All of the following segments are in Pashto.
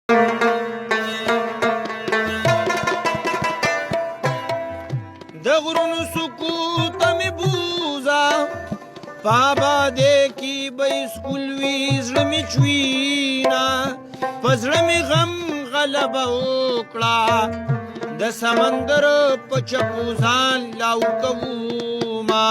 د غرونو سکوت می بوزا بابا دې کی به سکول وی زړه می چوینا پزړه می غم غلبه وکړه د سمندر په چپو ځان لاو کوما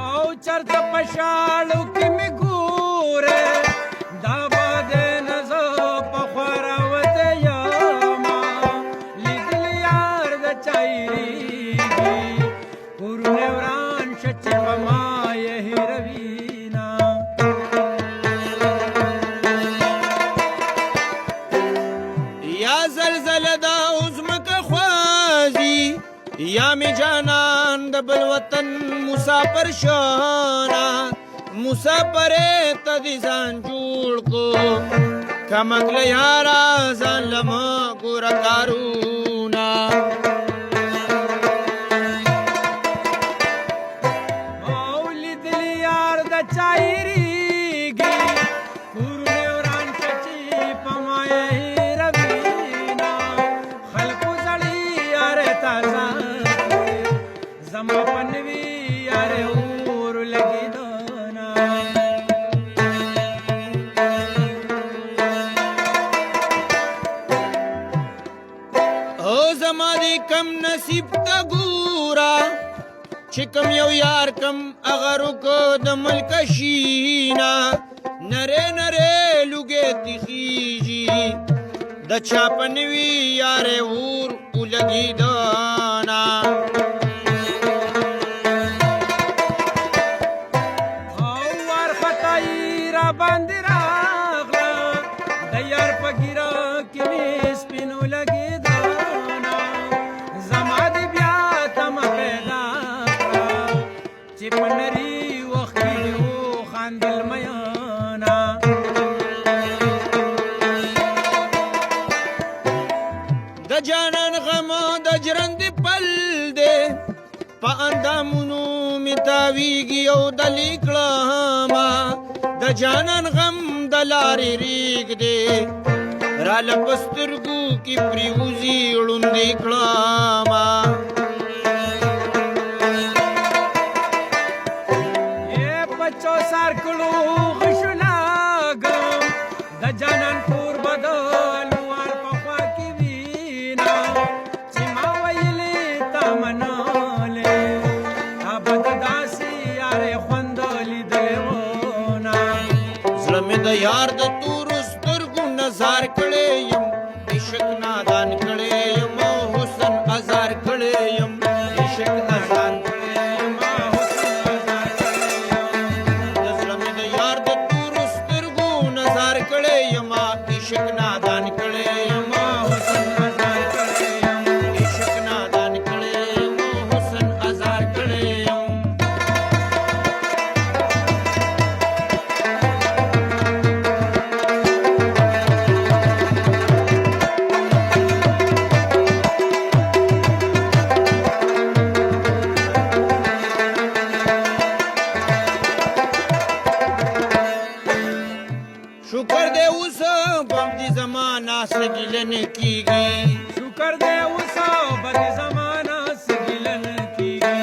او چرته پشالو کې می ګوره دا باندې نزو په خوراوته یما لیدل یار د چایریږي کورونه وران شچ په ما یې هروینا یا زلزله دا عظمک خوازی یا می جانان د بل وطن مسافر شانا مسافر ته دې ځان جوړ کو کمکل یارا ځان لما ګور کارونا او لیدل یار د چایریږي کورونه وران شچ په ما یې هروینا خلکو زړی یار تازه زما پنوی یار اور لګی دانا او زما دې کم نصیب ته ګورا چې کم یو یار کم اگر کو د ملک شینا نره نره لوګې تخیجی د چاپنوي یار اور ولګی دانا او ور خدای را باندې راغلا د یار په ګیرا کې می سپینو لګی دانا زما دې بیا تم پیدا چې پنری وخت دی او خاندل میانا د جانان غم د جرند پل دے په اندامونو می تاویږي او د لیکړما د جانان غم د لارې ریګ دے را لپسترګو کی پریوزی ړوندې کړما اے بچو سار کلو غشلاګم د جانان کور بدل وار په خوا کې وینا چې ما ویلې تا مناله ابد داسي یاره خوندلې دیونا زړه مې د یار د تور سترګو نظر کړې یم عشق نادان کړې یم حسن ازار کړې یم عشق نادان کړې یم حسن ازار کړې یم د زړه مې د یار د تور سترګو نظر کړې یم عشق نادان کړې یم حسن ازار کړې یم عشق نادان کړې یم حسن ازار کړې یم شکر دے اس بمدی زمانہ سگلن کیږي شکر دې اوسه بد زمانہ سګلن کیږي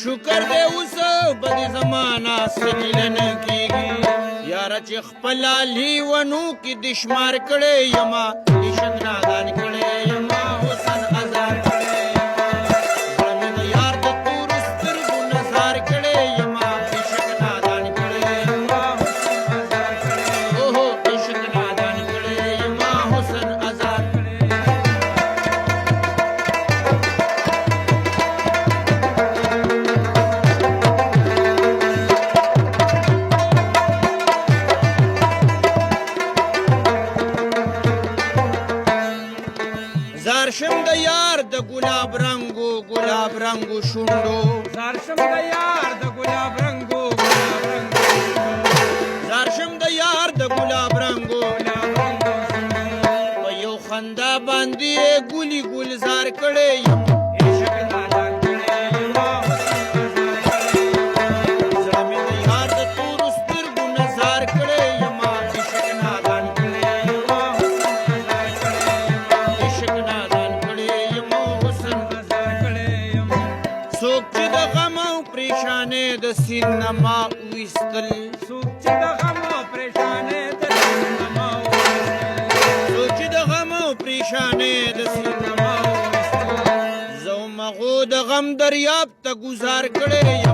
شکر دے اس بد زمانہ سگلن کیږي یار چې خپل علی ونو کې دشمار کړي یما عشق نادان کړي یما حسن ازار کړي یما زړه مې د یار د تور سترګو نظر کړي یما عشق نادان کړي یما حسن ازار کړي اوه عشق نادان کړي یما حسن ازار کړي زار شم د یار د ګلاب رنگو شونډو زار شم د یار د ګلاب رنگو زار شم د یار د ګلاب رنگو په یو خندا باندې ګلی ګلزار کړي یم عشق نادان کړي یم زړه مې د یار د تور سترګو نظر څوک چې د غم او پریشانې د سین نه ما ویستل څوک چې د غم او پریشانې د سین نه ما وویستل څوک چې د غم او پریشانې د سین نه ما ویستل زه مغو د غم دریاب ته ګزار کړی